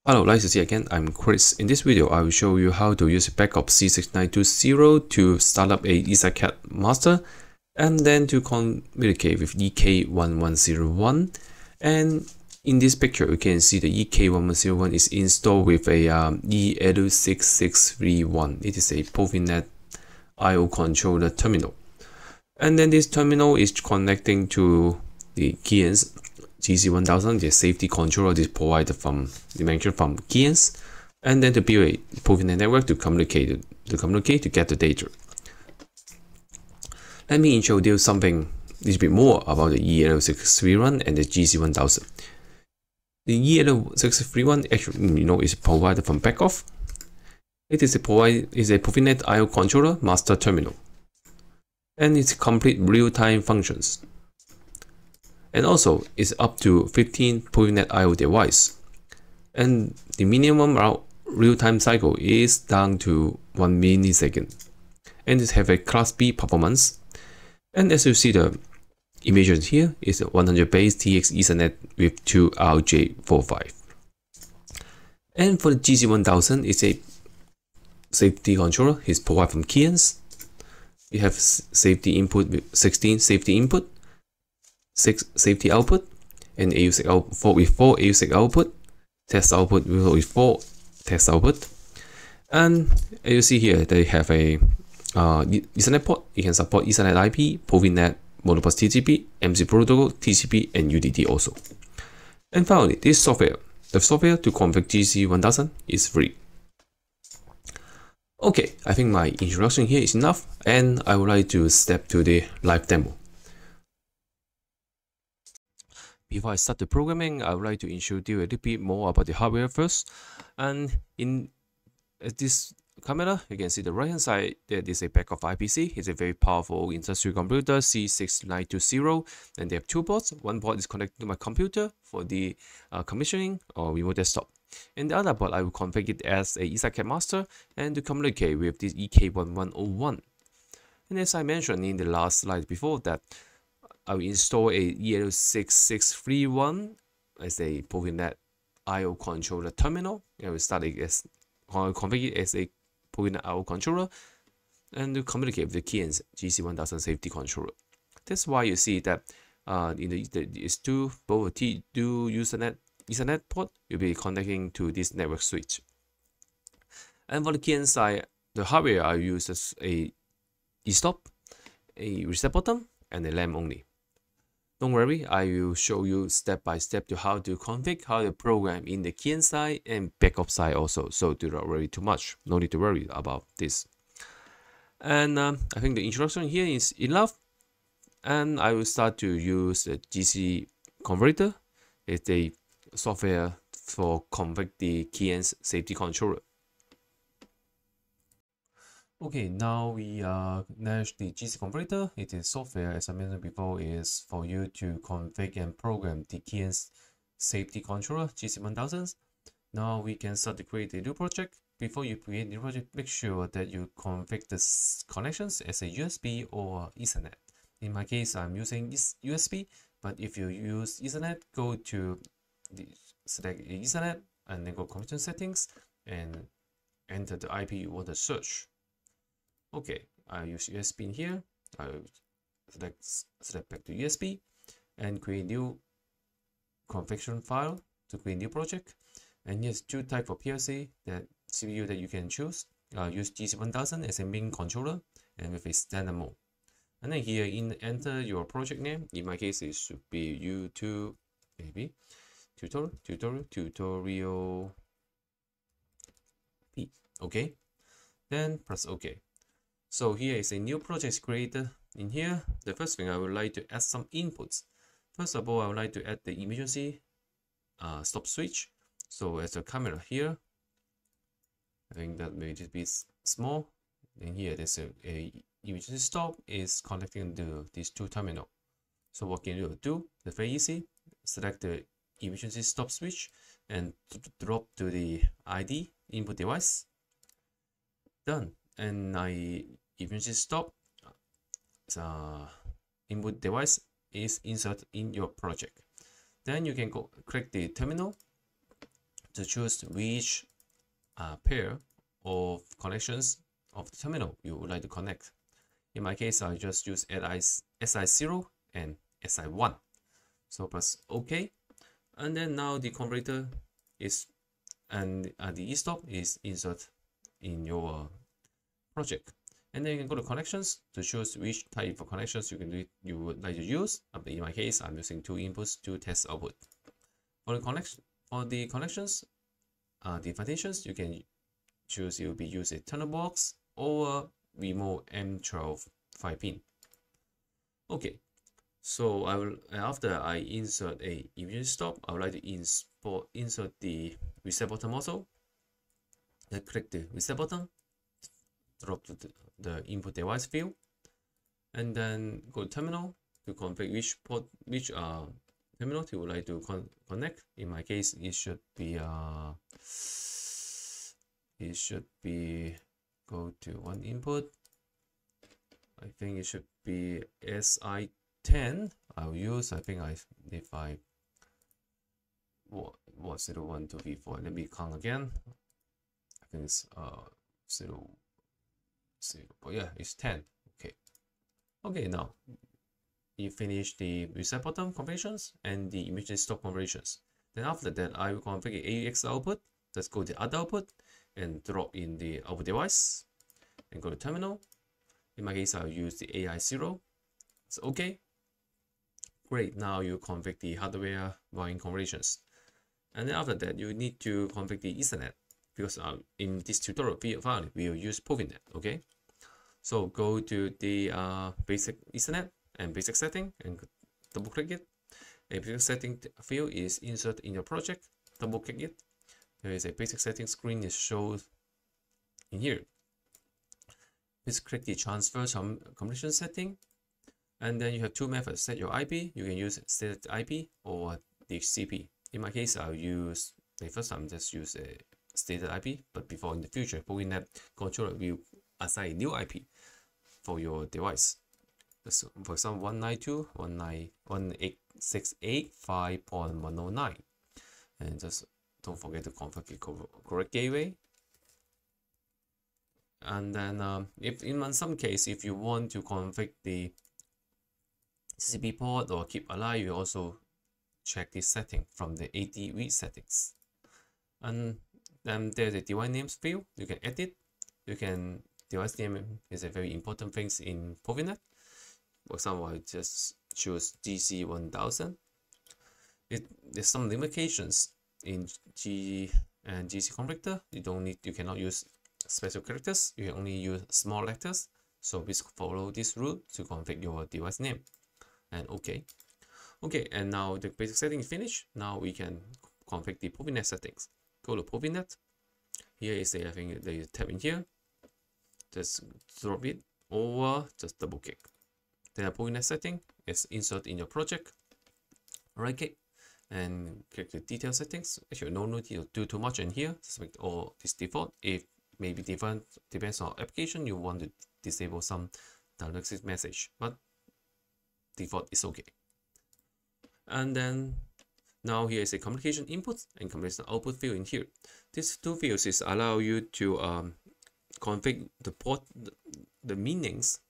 Hello, nice to see you again. I'm Chris. In this video, I will show you how to use Beckhoff.Profinet to start up a EL6631 master and then to communicate with EK1101. And in this picture, you can see the EK1101 is installed with a EL6631. It is a Profinet I/O controller terminal. And then this terminal is connecting to the Keyence GC1000, the safety controller is provided from dimension from Keyence, and then to build a Profinet network to communicate to get the data. Let me introduce something a little bit more about the EL6631 and the GC1000. The EL6631 actually, is provided from Beckhoff. It is a Profinet I/O controller master terminal, and it's complete real-time functions. And also, it's up to 15 Profinet I/O device. And the minimum real-time cycle is down to 1 millisecond. And it have a Class B performance. And as you see the images here, is a 100 base TX Ethernet with 2 RJ45. And for the GC1000, it's a safety controller. It's provided from Keyence. You have safety input with 16 safety input, 6 safety output, and AUSIC output with 4 AUSIC output, test output with 4 test output. And as you see here, they have a Ethernet port. You can support Ethernet IP, Profinet, Modbus TCP, MC protocol, TCP, and UDP also. And finally, this software, the software to configure GC1000 is free. Okay, I think my introduction here is enough, and I would like to step to the live demo. Before I start the programming, I would like to introduce you a little bit more about the hardware first. And in this camera, you can see the right hand side, there is a Beckhoff IPC. It's a very powerful industrial computer, C6920, and they have 2 ports. One port is connected to my computer for the commissioning or remote desktop. And the other port, I will configure it as a EL6631 master and to communicate with this EK1101. And as I mentioned in the last slide before that, I will install a EL6631 as a Profinet I/O controller terminal. I will start it as configure it as a Profinet I/O controller and to communicate with the Keyence GC1000 safety controller. That's why you see that it's both Ethernet port will be connecting to this network switch. And for the Keyence side, the hardware I use is a e-stop, a reset button, and a lamp only. Don't worry, I will show you step by step to how to configure, how to program in the Keyence side and Beckhoff side also. So do not worry too much. No need to worry about this. And I think the introduction here is enough. And I will start to use the GC converter. It's a software for configure the Keyence safety controller. Okay, now we manage the GC converter. It is software, as I mentioned before, is for you to configure and program the Keyence safety controller GC1000. Now we can start to create a new project. Before you create a new project, make sure that you configure the connections as a USB or Ethernet. In my case, I'm using USB, but if you use Ethernet, go to select Ethernet and then go connection settings and enter the IP you want to search. Okay, I use USB in here. I select back to USB and create new configuration file to create new project. And here's 2 types of PLC that CPU that you can choose. Use GC1000 as a main controller and with a standard mode. And then here enter your project name. In my case, it should be U2 maybe tutorial P. Okay, then press OK. So here is a new project created. In here, the first thing I would like to add some inputs. First of all, I would like to add the emergency stop switch. So as a camera here, I think that may just be small. And here there's a emergency stop is connecting to these 2 terminals. So what can you do? It's very easy. Select the emergency stop switch and drop to the ID input device. Done. And emergency stop input device is inserted in your project. Then you can go click the terminal to choose which pair of connections of the terminal you would like to connect. In my case, I just use SI0 and SI1. So press OK, and then now the converter is and the e-stop is inserted in your project. And then you can go to connections to choose which type of connections you would like to use. In my case, I'm using 2 inputs, 2 test output. For the connections, the partitions, you can choose you'll be using tunnel box or remote M12 5-pin. Okay, so after I insert a immediate stop, I would like to insert the reset button also. Then click the reset button, drop the input device field, and then go to terminal to configure which terminal you would like to connect. In my case, it should be go to one input. I think it should be SI10. I'll use. I think if I what 0 1 2 3 4. Let me count again. I think it's 0 0. But yeah, it's 10. Okay, now you finish the reset button configurations and the immediate stop configurations. Then after that, I will configure AUX output. Let's go to other output and drop in the output device and go to terminal. In my case, I'll use the AI0. It's okay. Great, now you configure the hardware wiring configurations. And then after that, you need to configure the Ethernet because in this tutorial file, we will use Profinet, okay? So go to the basic Ethernet and basic setting and double click it. A basic setting field is inserted in your project. Double click it. There is a basic setting screen is shown in here. Please click the transfer completion setting, and then you have two methods. Set your IP. You can use stated IP or DHCP. In my case, I'll use the first time just use a stated IP, but before in the future, Profinet controller will assign a new IP for your device. So for example, 192.168.5.109, and just don't forget to configure correct gateway. And then if in some case, if you want to configure the CCP port or keep alive, you also check this setting from the AD read settings. And then there's a device names field. You can edit. Device name is a very important thing in Profinet. For example, I just choose GC1000. There's some limitations in G and GC converter. You cannot use special characters. You can only use small letters. So please follow this rule to configure your device name. And okay, and now the basic setting is finished. Now we can configure the Profinet settings. Go to Profinet. Here is I think they tab in here. Just drop it or just double click. The Profinet setting is insert in your project. Right click and click the detail settings. Actually, no need to do too much in here. Just make all this default. If maybe depends on application, you want to disable some direct message, but default is okay. And then now here is a communication input and communication output field in here. These two fields allow you to configure the meanings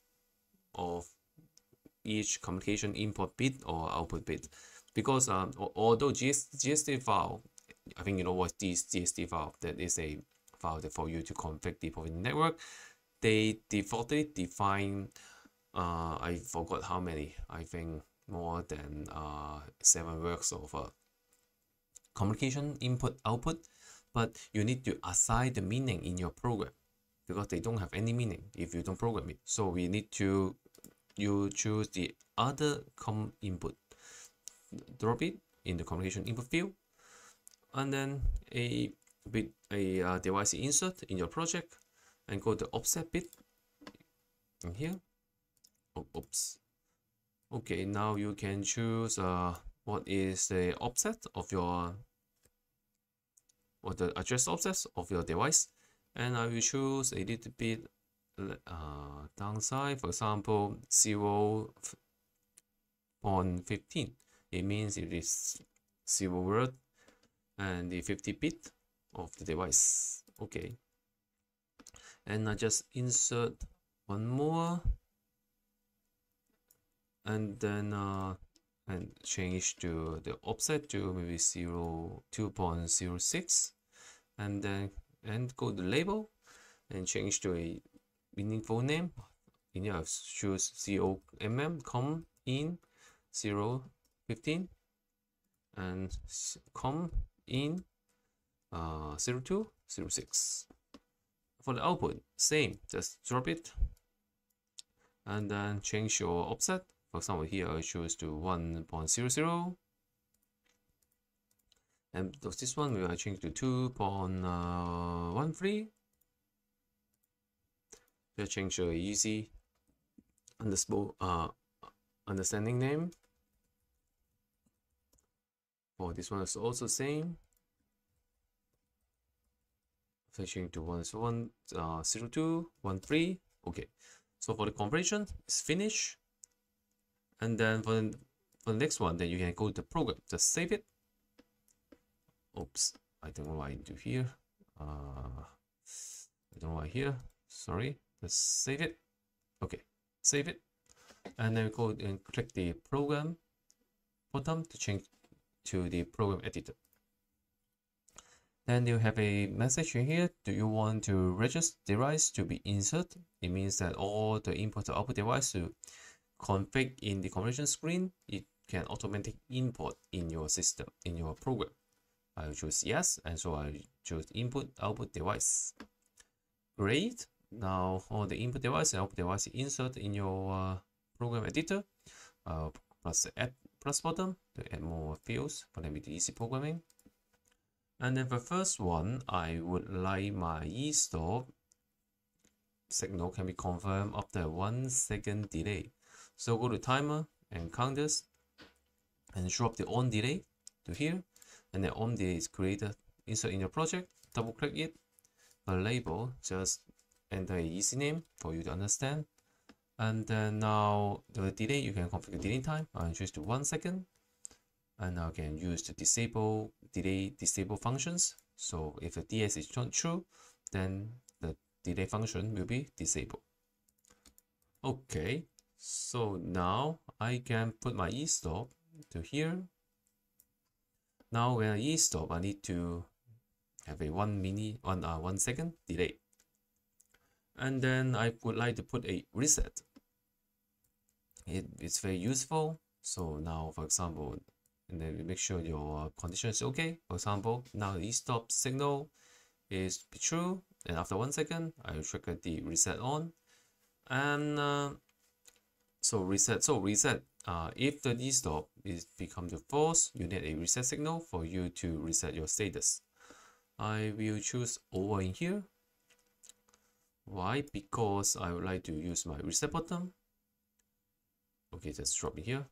of each communication input bit or output bit, because although GST file, I think you know what this GST file, that is a file that for you to configure the Profinet network. They defaultly define I forgot how many, I think more than 7 words of communication input output, but you need to assign the meaning in your program because they don't have any meaning if you don't program it. So we need to choose the other input, drop it in the communication input field, and then a device insert in your project, and go to offset bit in here. Oops. Okay, now you can choose what is the offset of your the address offset of your device, and I will choose a little bit downside. For example, 0.15. It means it is 0 word, and the 50 bit of the device. Okay, and I just insert one more, and then and change to the offset to maybe 2.06, and then go to label and change to a meaningful name. In here, choose com in 015 and com in 0206. For the output, same, just drop it and then change your offset. For example, here I choose to 1.00, and this one we will change to 2.13. Just change your easy understanding name. For this one is also same. Switching to 1.02.13. Okay, so for the conversion, it's finished. And then for the next one, then you can go to the program, just save it. Oops, I don't know what I do here. I don't know why here. Sorry, just save it. Okay, save it, and then go and click the program button to change to the program editor. Then you have a message in here. Do you want to register device to be inserted? It means that all the input to output device to config in the conversion screen, it can automatically import in your system, in your program. I will choose yes, and so I choose input output device. Great. Now all the input device and output device insert in your program editor. Plus the add plus button to add more fields for them with easy programming. And then for the first one, I would like my e-stop signal can be confirmed after 1 second delay. So go to timer and count this and drop the on delay to here, and the on delay is created. Insert in your project, double click it. For label, just enter a easy name for you to understand. And then now the delay, you can configure delay time. I choose to 1 second. And now I can use the disable functions. So if the DS is not true, then the delay function will be disabled. Okay, so now I can put my e-stop to here. Now when I e-stop, I need to have a 1 second delay. And then I would like to put a reset. It's very useful. So now, for example, and then we make sure your condition is okay. For example, now the e-stop signal is true, and after 1 second, I will trigger the reset on. And so reset. If the e-stop is become the false, you need a reset signal for you to reset your status. I will choose over in here. Why? Because I would like to use my reset button. Okay, just drop it here.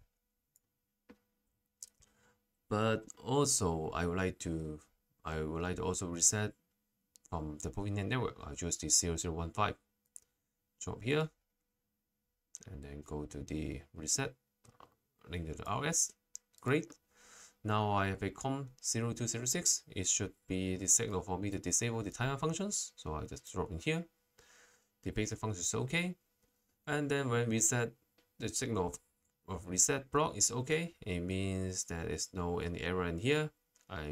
But also I would like to also reset from the Profinet network. I choose the 0015. Drop here, and then go to the reset, link to the RS. Great. Now I have a COM 0206. It should be the signal for me to disable the timer functions. So I just drop in here. The basic function is okay. And then when we set the signal of reset block is okay, it means that there's no any error in here.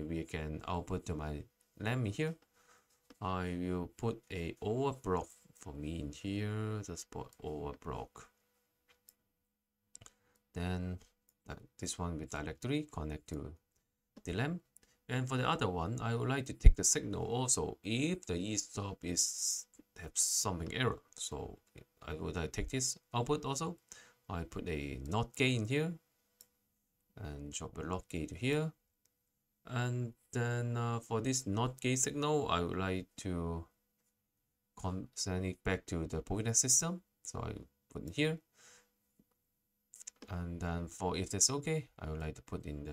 We can output to my lamp in here. I will put a over block for me in here. Just put over block. Then this one with directory connect to the lamp. And for the other one, I would like to take the signal also if the e-stop is have something error. So I would take this output also. I put a NOT gate in here and drop a LOT gate to here. And then for this NOT gate signal, I would like to send it back to the Profinet system. So I put in here. And then for if that's okay, I would like to put in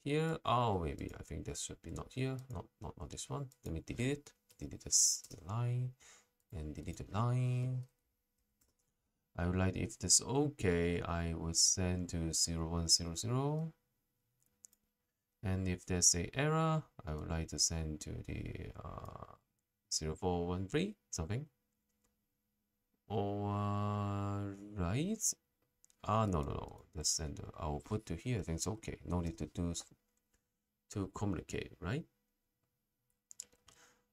here. Oh, maybe I think that should be not here. Not this one. Let me delete it. Delete this line. And delete the line. I would like, if this okay, I would send to 0100 And if there's a error, I would like to send to the 0413 something. Or right? No. Let's send the output to here. I think it's okay. No need to do too complicated, right?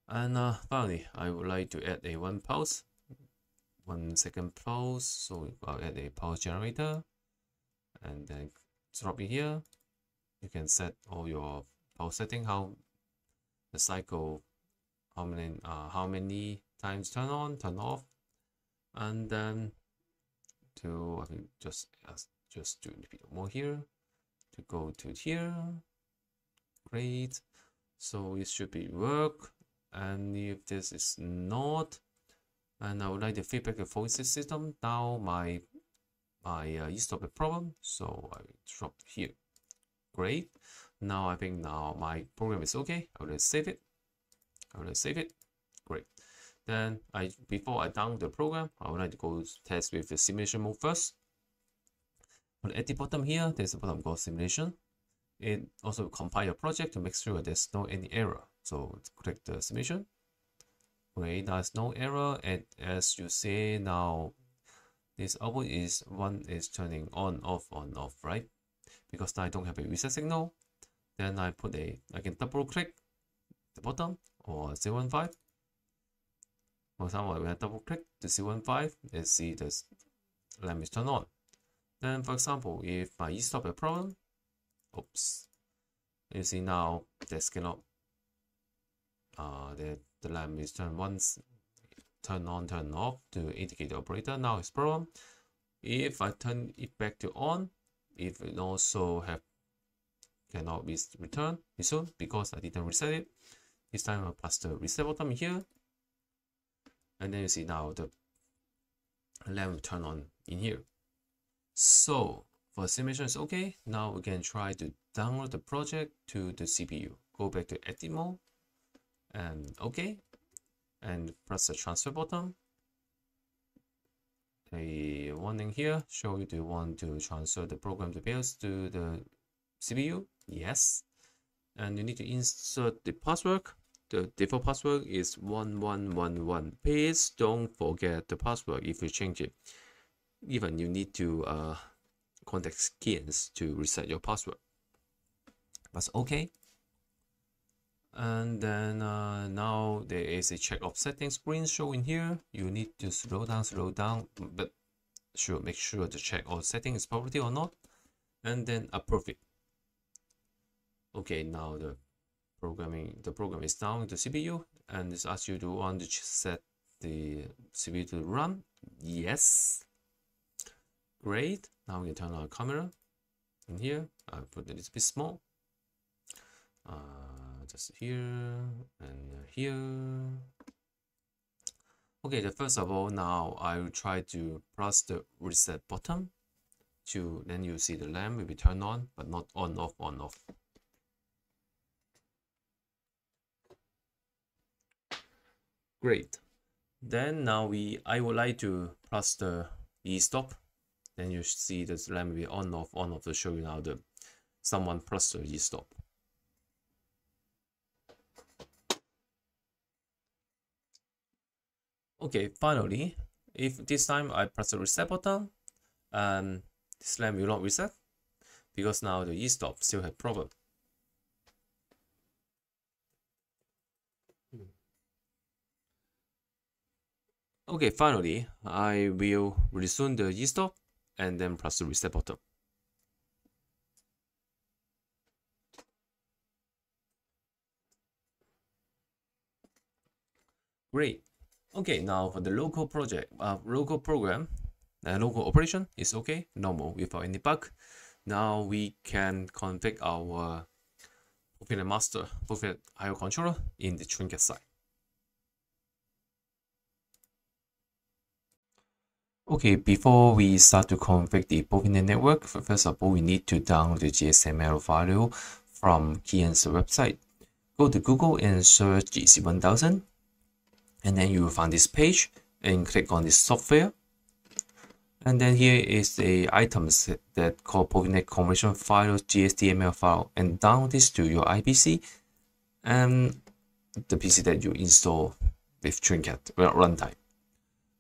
And finally, I would like to add a 1 pulse, 1 second pulse. So I'll add a pulse generator, and then drop it here. You can set all your pulse setting, how the cycle, how many times turn on, turn off, and then I think just do a bit more here to go to here. Great. So it should be work. And if this is not, and I would like to feedback the full system. Now my e-stop a problem, so I drop here. Great. Now I think my program is okay. I will save it. Great. Then before I download the program, I would like to go test with the simulation mode first. But at the bottom here, there's a button called simulation. It also compile your project to make sure there's no any error. So click the simulation. Great, there's no error, and as you see now, this output is one is turning on, off, right? Because now I don't have a reset signal. Then I can double click the bottom or 015. For example, when I double click the 015, let's see the lamp is turned on. Then for example, if my e-stop a problem, oops, you see now there's cannot the lamp is turned once, turn on, turn off to indicate the operator. Now it's problem. If I turn it back to on, if it also cannot be returned soon because I didn't reset it. This time I'll press the reset button here, and then you see now the lamp will turn on in here. So for simulation is okay. Now we can try to download the project to the CPU. Go back to edit mode and okay, and press the transfer button. A warning here show you do you want to transfer the program details to the CPU. Yes, and you need to insert the password. The default password is 1111. Please don't forget the password if you change it. Even you need to contact Keyence to reset your password. That's okay. And then now there is a check of settings screen showing here. You need to slow down, but make sure to check all settings is property or not, and then approve it. Okay, now the program is down the CPU, and it asks you to want to set the CPU to run. Yes. Great. Now we can turn on our camera in here. I'll put it a little bit small. Just here and here. Okay, first of all, now I will try to press the reset button then you see the lamp will be turned on, but not on off. Great. Then now I would like to press the e-stop. Then you see this lamp will be on off to show you now someone press the e-stop. Okay, finally, if this time I press the reset button, this lamp will not reset because now the e-stop still have problem. Okay, finally, I will resume the e-stop and then press the reset button. Great. Okay, now for the local program, local operation is okay, normal, without any bug. Now we can configure our Profinet master, Profinet I/O controller in the trinket side. Okay, before we start to configure the Profinet network, first of all, we need to download the XML file from Keyence website. Go to Google and search GC1000. And then you will find this page and click on this software. And then here is the items that called Profinet conversion file, GSDML file, and download this to your IPC and the PC that you install with Trinket runtime.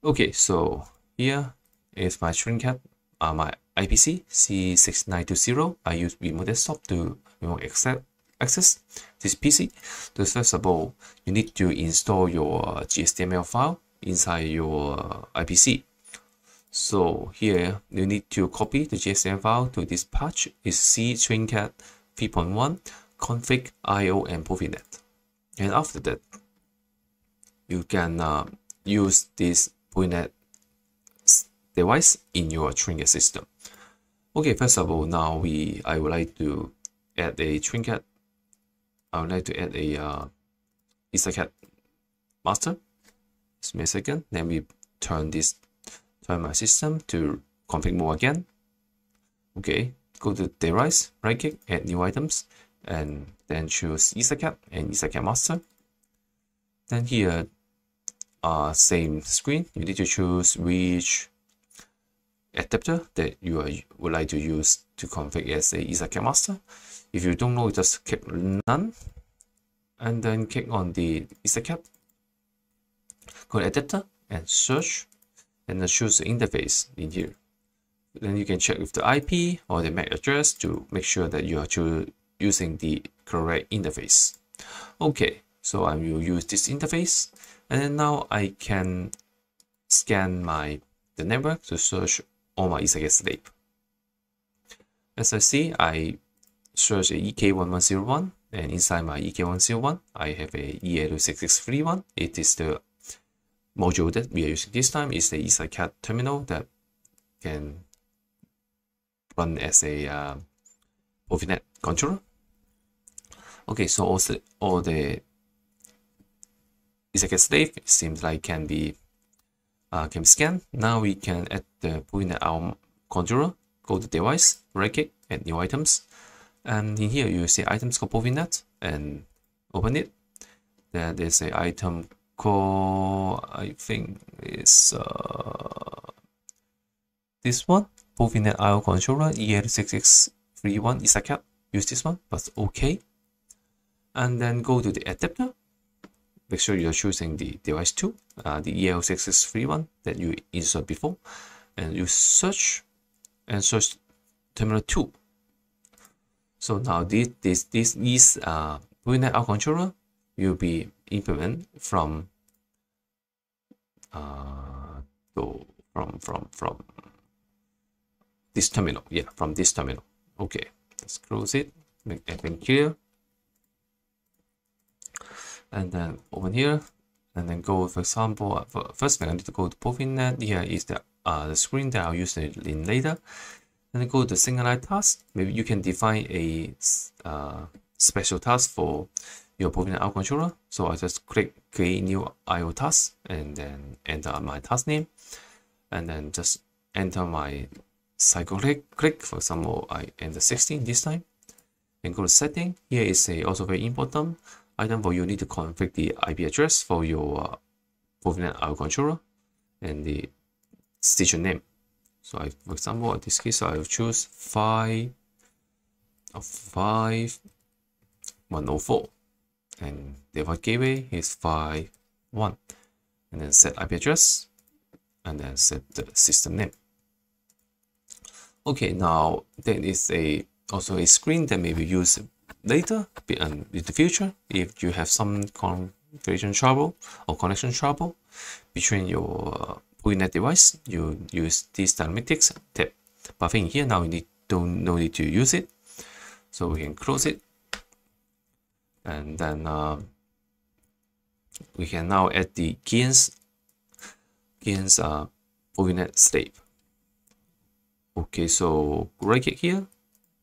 Okay, so here is my Trinket, my IPC C6920. I use remote desktop to remote access this PC. So first of all, you need to install your GSDML file inside your IPC. So here you need to copy the GSDML file to this patch is C Trinket 3.1 config IO and Profinet. And after that, you can use this Profinet device in your Trinket system. Okay, first of all, now I would like to add a Trinket. I would like to add a EtherCAT master. Just me a second. Then we turn my system to config mode again. Okay, go to device, right click, add new items, and then choose EtherCAT and EtherCAT master. Then here, same screen. You need to choose which adapter that you would like to use to config as a EtherCAT master. If you don't know, just click none, and then click on the EtherCAT. Go to adapter and search, and then choose the interface in here. Then you can check with the IP or the MAC address to make sure that you are using the correct interface. Okay, so I will use this interface, and then now I can scan the network to search all my EtherCAT slave. As I see, I search a EK1101, and inside my EK101, I have a EL6631. It is the module that we are using this time. Is the EtherCAT terminal that can run as a Profinet controller. Okay, so also all the EtherCAT slave seems like can be scanned. Now we can add the Profinet our controller. Go to device, right click, add new items, and in here you see items called Profinet and open it. There is an item called, I think it's this one, Profinet IO controller EL6631 EtherCAT. Use this one, but okay. And then go to the adapter. Make sure you're choosing the device 2, the EL6631 that you installed before, and you search terminal 2. So now this is Profinet IO controller will be implemented from this terminal. Yeah, from this terminal. Okay, let's close it, make everything clear, and then open here, and then go, for example, first thing I need to go to Profinet. Here is the screen that I'll use in later. And then go to single line task. Maybe you can define a special task for your Profinet IO controller. So I just click create new IO task, and then enter my task name, and then just enter my cycle click. For example, I enter 16 this time, and go to setting. Here is also very important item for you need to configure the IP address for your Profinet IO controller and the station name. So for example, in this case, I will choose 5104, and default gateway is 51, and then set IP address, and then set the system name. Okay, now there is also a screen that may be used later in the future if you have some configuration trouble or connection trouble between your Profinet device. You use this dynamics tab, but I think here now we no need to use it, so we can close it, and then we can now add the Keyence Profinet slave. Okay, so right click here,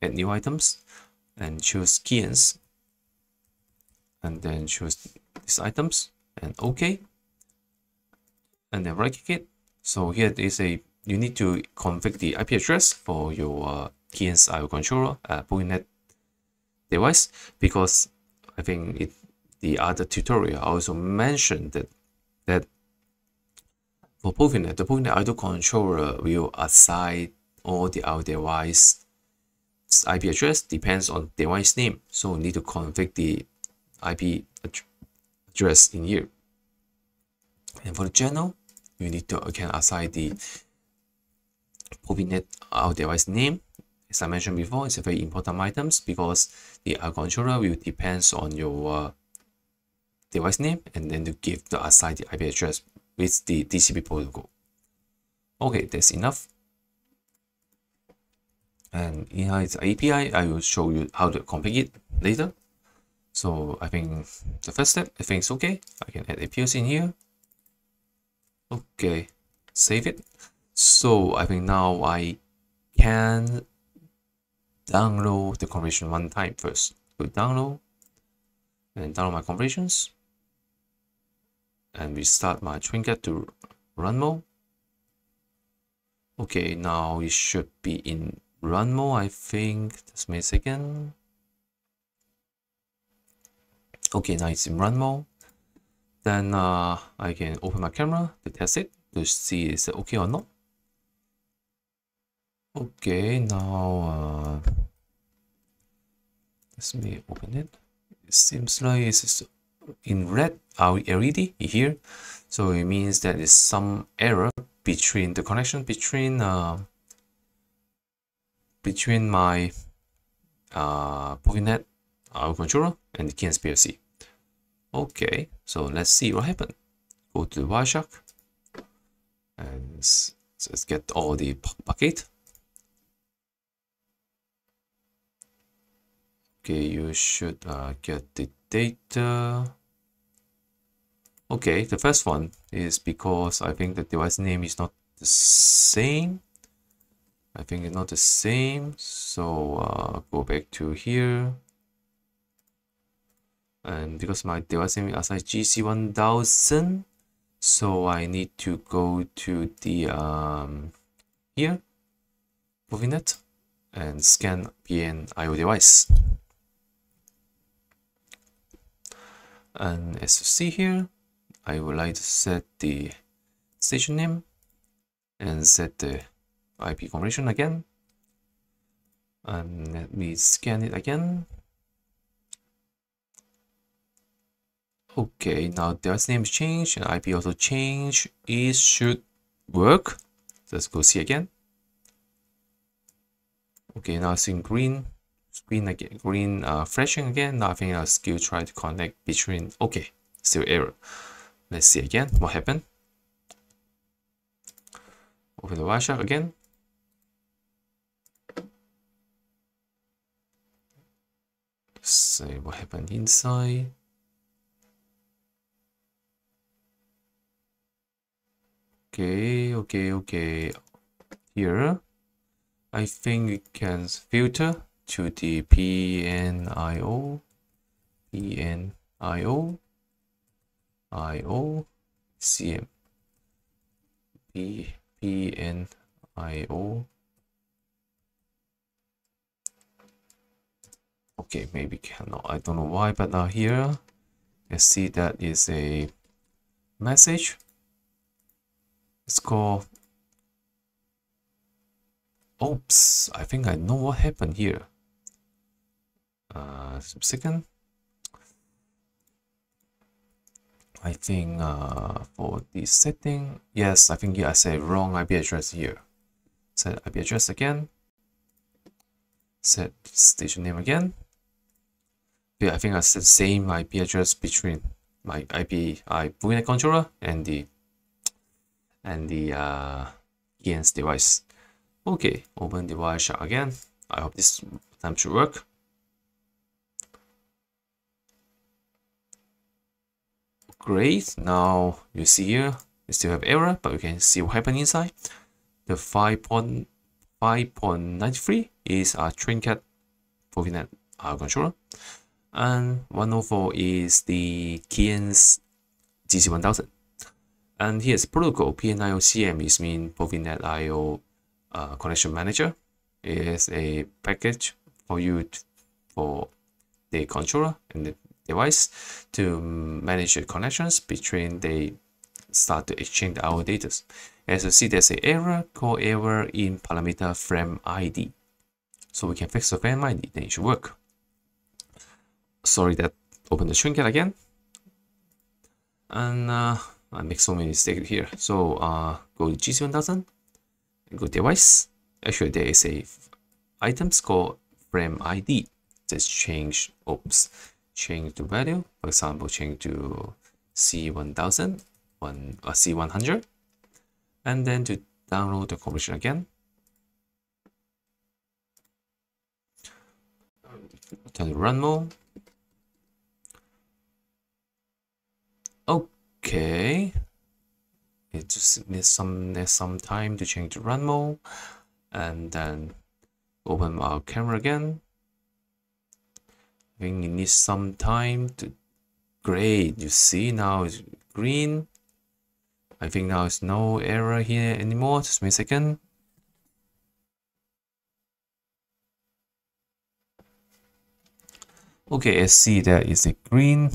add new items, and choose Keyence, and then choose these items, and OK, and then right click it. So here is you need to configure the IP address for your Keyence IO controller Profinet device, because I think the other tutorial also mentioned that For Profinet, the Profinet idle controller will assign all the our device IP address depends on device name. So we need to configure the IP address in here. And for the channel, you need to again assign the Profinet our device name. As I mentioned before, it's a very important items because the controller will depends on your device name and then to give the assign the IP address with the TCP protocol. Okay, that's enough. And in its API, I will show you how to configure it later. So I think the first step, I think it's okay. I can add a PLC in here. Okay, save it. So I think now I can download the configuration one time first. Go download and download my configurations and restart my Trinket to run mode. Okay, now it should be in run mode, I think. Just wait a second. Okay, now it's in run mode. Then I can open my camera to test it to see is it okay or not. Okay, now let me open it. It seems like it's in red LED here, so it means that is some error between the connection between my Profinet controller and the Keyence PLC. Okay, so let's see what happened. Go to the Wireshark and let's get all the bucket. Okay, you should get the data. Okay, the first one is because I think the device name is not the same. I think it's not the same. So go back to here. And because my device name is assigned GC1000, so I need to go to the here, Profinet, and scan PNIO device. And as you see here, I would like to set the station name and set the IP configuration again. And let me scan it again. Okay, now device name changed and IP also changed. It should work. Let's go see again. Okay, now it's in green screen again, green flashing again. Now I think I'll still try to connect between. Okay, still error. Let's see again what happened. Open the Wireshark again. Let's see what happened inside. Okay. Here, I think we can filter to the PNIO, CM, PNIO. Okay, maybe cannot. I don't know why, but now here, let's see that is a message. It's called. Oops, I think I know what happened here. Second. I think for the setting, yes, I think I said wrong IP address here. Set IP address again. Set station name again. Yeah, I think I set same IP address between my Profinet controller and the Keyence device. Okay, open the Wireshark again. I hope this time should work. Great. Now you see here, we still have error, but we can see what happened inside. The 5.93 is our Trinket Profinet controller, and 104 is the Keyence GC1000. And here's protocol. PNIO CM is mean Profinet IO connection manager. It is a package for you for the controller and the device to manage the connections between the start to exchange our data. As you see, there's an error called error in parameter frame ID. So we can fix the frame ID, then it should work. Sorry that open the trinket again. And I make so many mistakes here. So go to GC1000, go device. Actually, there is a items called frame ID. Just change the value. For example, change to C1000, C100, and then to download the configuration again. Turn to run mode. Okay, it just needs some time to change the run mode, and then open our camera again. I think it needs some time to. Great, you see now it's green. I think now it's no error here anymore. Just wait a second. Okay, I see there is a green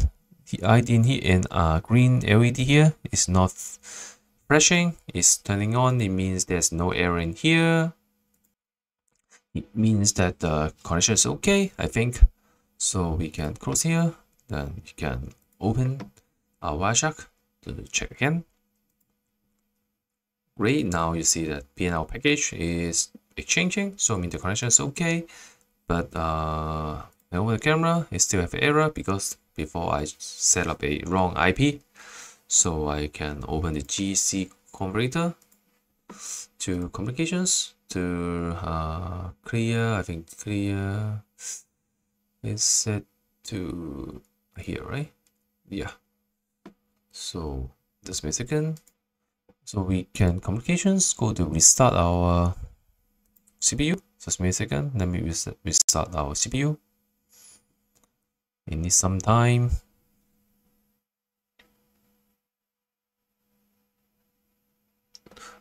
ID in here and green LED here. It's not flashing, it's turning on. It means there's no error in here. It means that the connection is okay, I think. So we can close here, then we can open our Wireshark to check again. Great, now you see that PNL package is exchanging, so I mean the connection is okay. But I open the camera, it still have an error because before I set up a wrong IP. So I can open the GC converter to communications to clear. I think clear is set to here, right? Yeah. So just wait a second. So we can communications, go to restart our CPU. Just wait a second. Let me restart our CPU. It needs some time.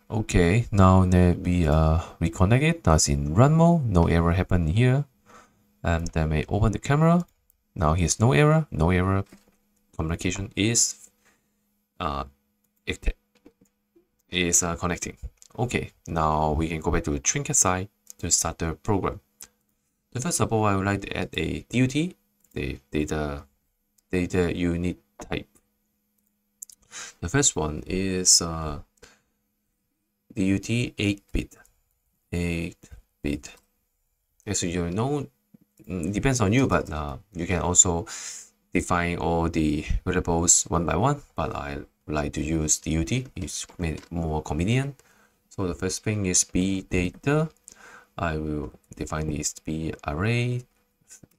Okay, now that we reconnect it, now it's in run mode, no error happened here. And then we open the camera. Now here's no error, communication is connecting. Okay, now we can go back to the trinket side to start the program. So first of all, I would like to add a DUT, the data unit type. The first one is DUT 8-bit. 8-bit. As you know, depends on you, but you can also define all the variables one by one, but I like to use DUT. It's more convenient. So the first thing is B data. I will define this B array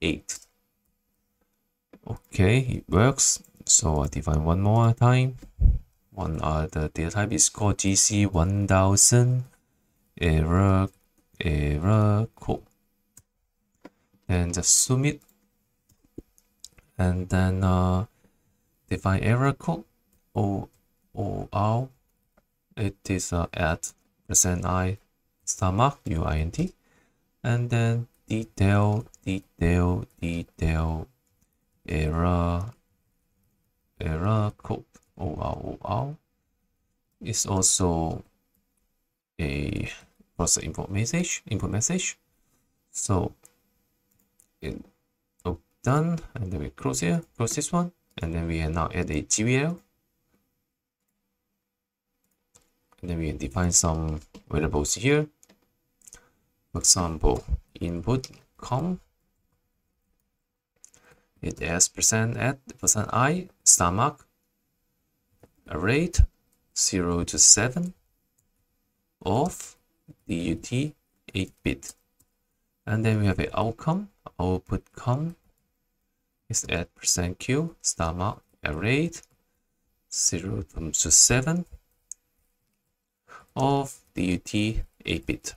8. Okay, it works. So I define one more time. The data type is called GC1000 error code. And just zoom it, and then define error code OR. It is at %I star mark UINT, and then detail error code OR is also a process input message. So done, and then we close this one, and then we can now add a GVL, and then we can define some variables here. For example, input com, it has %at %I star mark array 0 to 7 of DUT 8-bit, and then we have an outcome. Output com is at %q star mark array 0 to 7 of DUT 8-bit,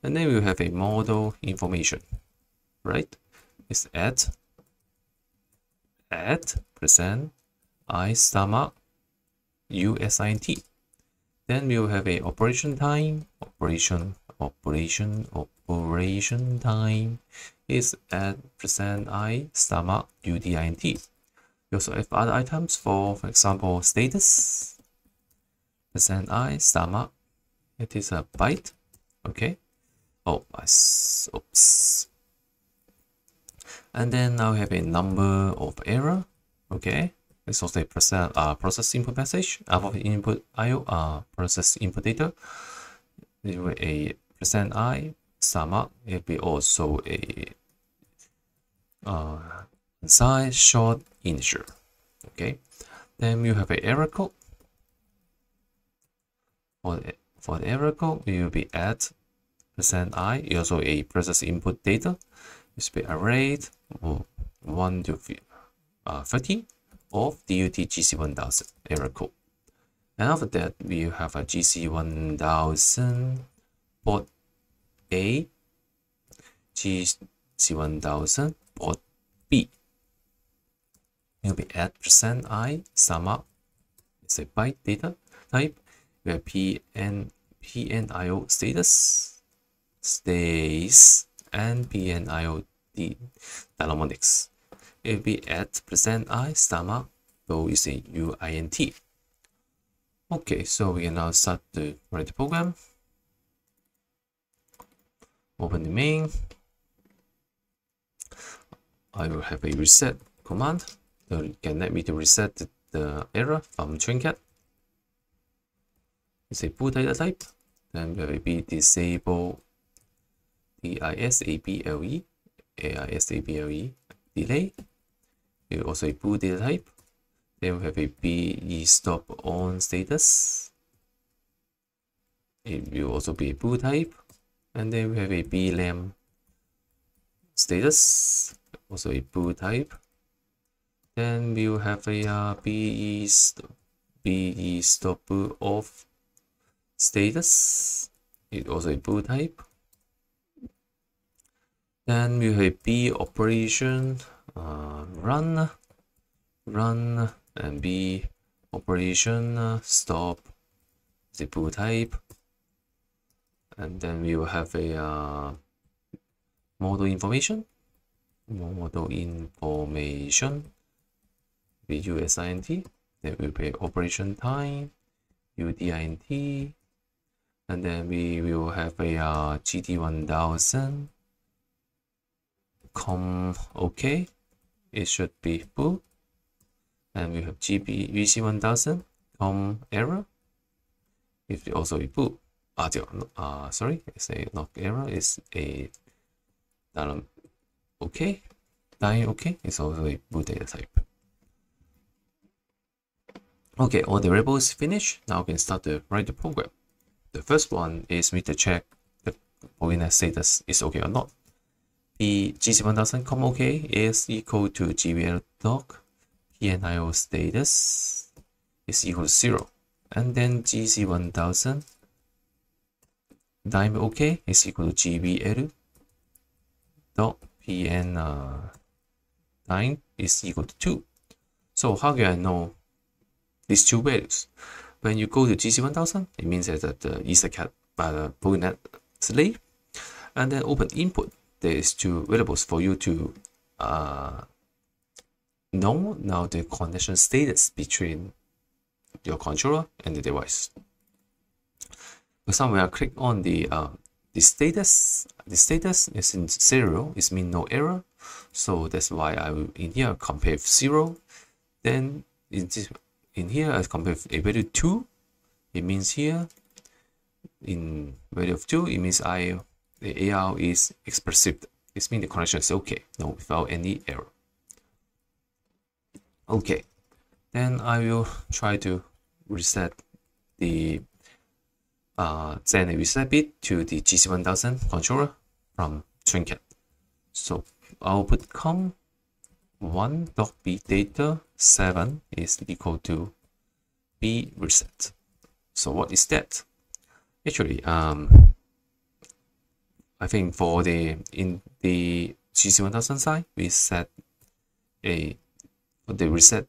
and then we have a model information, right? It's at %I star mark USINT. Then we will have a operation time. Operation time is at %I star mark UDINT. We also have other items for example, status, %I, stomach. It is a byte. Okay. Oh, oops. And then now we have a number of error. Okay. It's also a process input message. Above input IO process input data. There will a %I, stomach. It will be also a size short integer. Okay. Then you have an error code. For the error code, we will be at %I, also a process input data. It will be arrayed 1 to 30 of DUT GC1000 error code. And after that, we have a GC1000 port A, GC1000 port B. It will be at %I, stomach. It's a byte data type. We have PNIO status, stays, and PNIO dynamics. It will be at %I, stomach, though is a UINT. Okay, so we can now start to write the program. Open the main. I will have a reset command that can let me to reset the error from trinket. It's a boot data type. Then we will be disable disable delay. It will also a boot data type. Then we have a BE stop on status. It will also be a boot type. And then we have a BLAM status, also a boot type. Then we will have a BE stop off status. It also a boot type. Then we have a B operation run, and B operation stop, the boot type. And then we will have a model information. With USINT. Then we will be operation time, UDINT. And then we will have a GT1000 OK. It should be boot. And we have VC1000 error. It will also be boot. Sorry, it's a not error. It's a OK. Dying OK. It's also a boot data type. Okay, all the variables finished. Now we can start to write the program. The first one is we need to check the Profinet status is okay or not. The GC1000 OK is equal to GVL doc PNIO status is equal to 0. And then GC1000 dime OK is equal to GVL dot PN dime is equal to 2. So how can I know these two values? When you go to GC1000, it means that the EtherCAT by the Profinet slave, and then open input. There is two variables for you to know now the connection status between your controller and the device. For example, when I click on the status is in 0, it means no error. So that's why I will in here compare 0. Then in here I compare a value 2. It means here in value of 2, it means the AR is expressive. It means the connection is okay, no, without any error. Okay, then I will try to reset the send a reset bit to the GC1000 controller from trinket. So I'll put com1.b data 7 is equal to b reset. So what is that? Actually, I think for in the GC1000 side, we set for the reset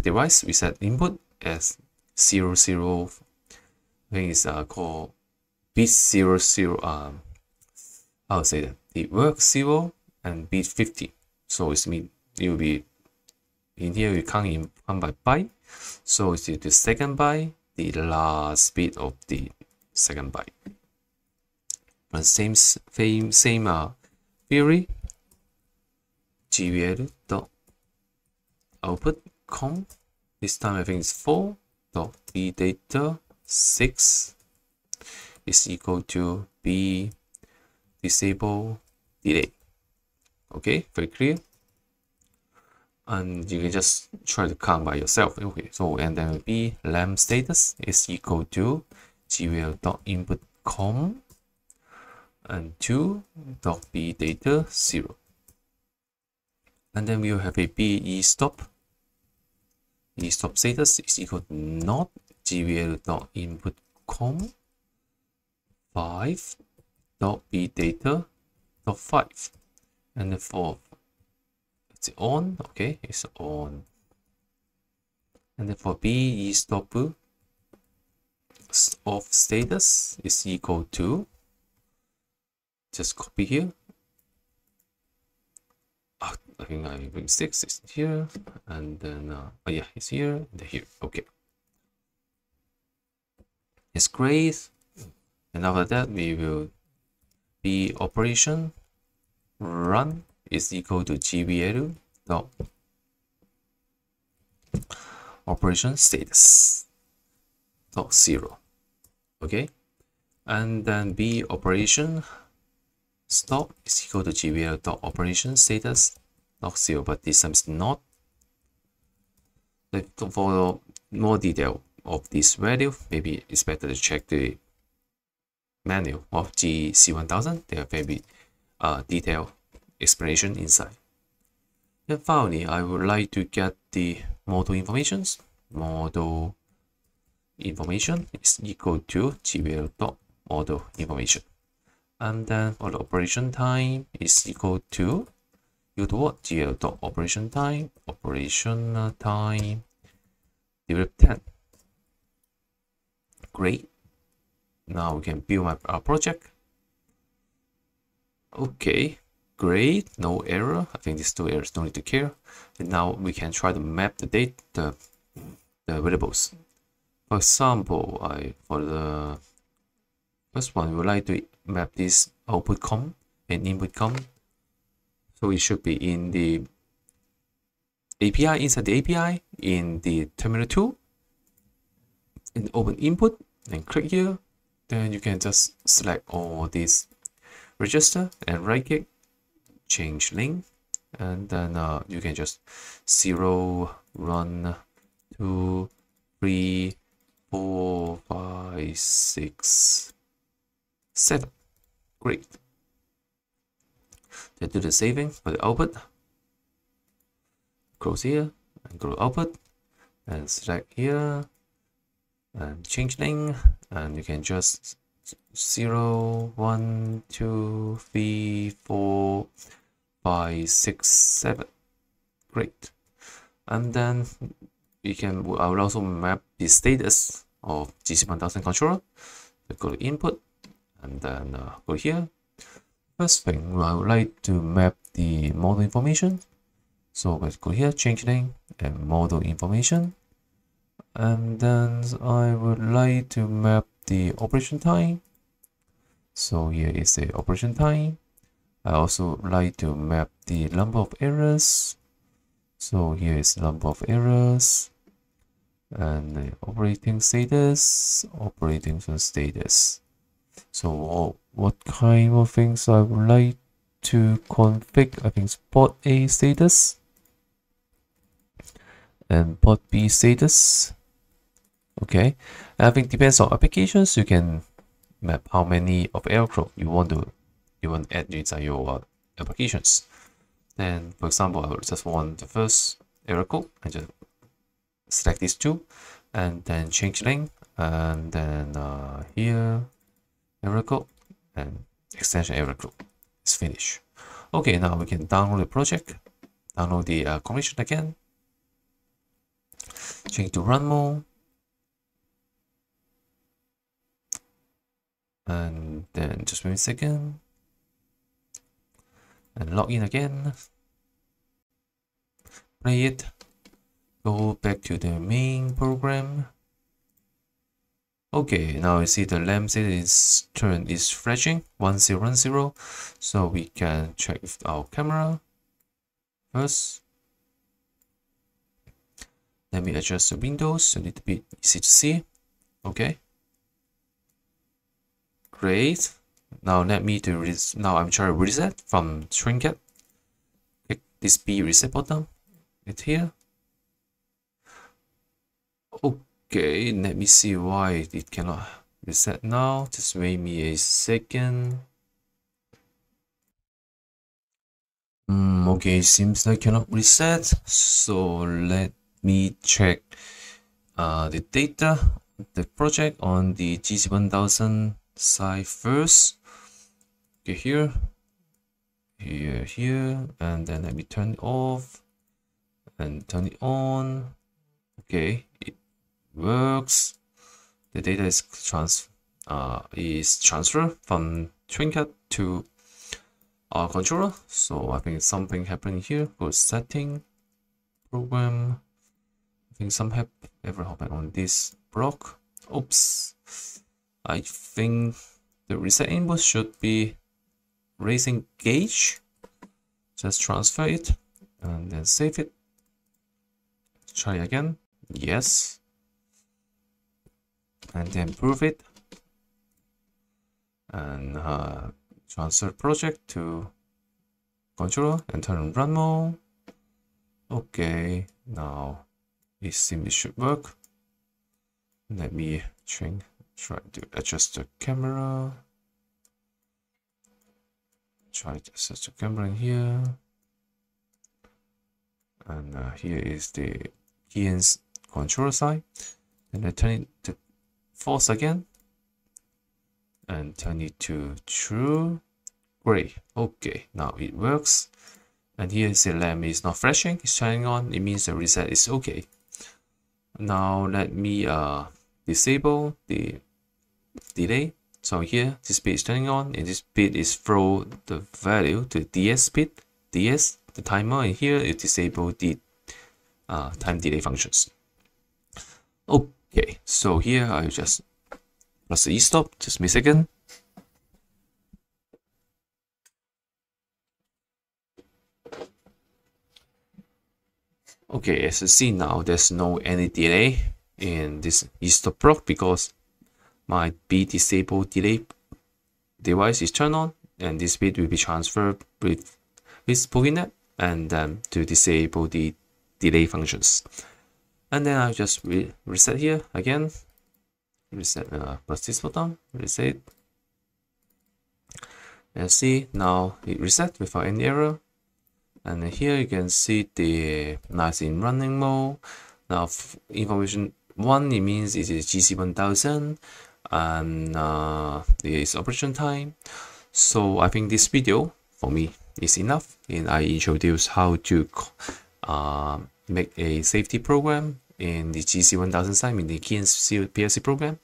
device, we set input as 00. I think it's called bit 00. How to say that? The work 0 and bit 50. So it means it will be in here we count by byte. So it's the second byte, the last bit of the second byte. And same theory. GVL dot output com. This time I think it's 4 dot b data 6 is equal to b disable delay. Okay, very clear. And you can just try to count by yourself. Okay, so and then b lamp status is equal to gvl dot input com and 2 dot b data 0. And then we will have a b stop. Stop status is equal to not gvl dot input com 5 dot b data dot 5. And then for it's on, okay, it's on. And then for b stop off status is equal to, just copy here. I think I bring 6 is here, and then oh yeah, it's here and here. Okay, it's great. And after that, we will be operation run is equal to gvl dot operation status dot 0. Okay, and then b operation stop is equal to gvl dot operation status dot 0, but this time is not. For more detail of this value, maybe it's better to check the manual of GC1000. There are very detailed explanation inside. Then finally, I would like to get the model informations. Model information is equal to gvl dot model information. And then for the operation time is equal to what? GL dot operation time divided 10. Great. Now we can build our project. Okay, great, no error. I think these two errors don't need to care. And now we can try to map the variables. For example, for the first one, we would like to map this output com and input com. So it should be in the API, inside the API, in the terminal tool, and open input, and click here. Then you can just select all these register and right click, change link, and then you can just 0, 1, 2, 3, 4, 5, 6, 7. Great. Then do the saving for the output. Close here and go to output and select here and change link, and you can just 0, 1, 2, 3, 4, 5, 6, 7. Great. And then I will also map the status of GC1000 controller. So go to input and then go here. First thing, I would like to map the model information. So let's go here, change name and model information. And then I would like to map the operation time. So here is the operation time. I also like to map the number of errors. So here is number of errors and the operating status. So what kind of things I would like to config? I think it's port A status and port B status. Okay, I think depends on applications. You can map how many of error code you want to add inside your applications. Then, for example, I would just want the first error code and just select these two, and then change link, and then here error code and extension error code is finished. Okay, now we can download the project, download the commission again, change to run mode, and then just wait a second and log in again, play it, Go back to the main program. Okay, now you see the lamp set is flashing 1010, so we can check with our camera first. Let me adjust the windows a little bit easy to see. Okay, great. Now let me now I'm trying to reset from trinket. Click this B reset button. It's here. Okay, let me see why it cannot reset now. Just wait me a second. Okay, seems like cannot reset. So let me check the data, the project on the GC1000 side first. Okay, here, and then let me turn it off and turn it on. Okay, it works. The data is transferred from trinket to our controller. So I think something happened here. Go setting, program. I think some ever happened on this block. Oops. I think the reset input should be raising gauge. Just transfer it and then save it. Try again. Yes. And then prove it. And transfer project to controller and turn on run mode. Okay, now it seems it should work. Let me try to adjust the camera. Try to adjust the camera in here. And here is the Keyence controller side. Then I turn it to false again. And turn it to true. Great. Okay, now it works. And here is the lamp is not flashing, it's turning on. It means the reset is okay. Now let me disable the delay. So here this bit is turning on, and this bit is throw the value to DS bit, DS the timer, and here it disable the time delay functions. Okay, so here I just press the E-stop, just a second. Okay, as you see now, there's no any delay in this E-stop block because my B disabled delay device is turned on, and this bit will be transferred with Profinet and then to disable the delay functions. And then I just reset here again. Reset, press this button, reset. Let's see, now it reset without any error. And here you can see the nice in running mode. Now information 1, it means it is GC1000 and there is operation time. So I think this video for me is enough, and I introduce how to make a safety program in the GC1000 side, in the Keyence PLC program,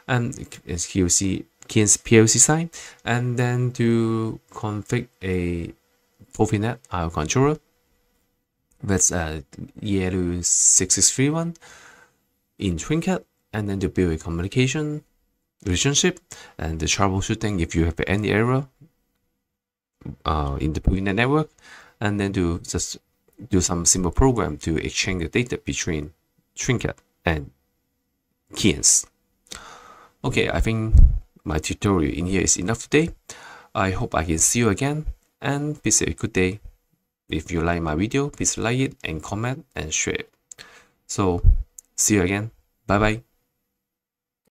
and Keyence PLC side, and then to configure a Profinet our controller that's EL6631 in trinket, and then to build a communication relationship and the troubleshooting if you have any error in the Profinet network, and then to just do some simple program to exchange the data between trinket and Keyence. Okay, I think my tutorial in here is enough today. I hope I can see you again, and please have a good day. If you like my video, please like it and comment and share. So see you again. Bye bye.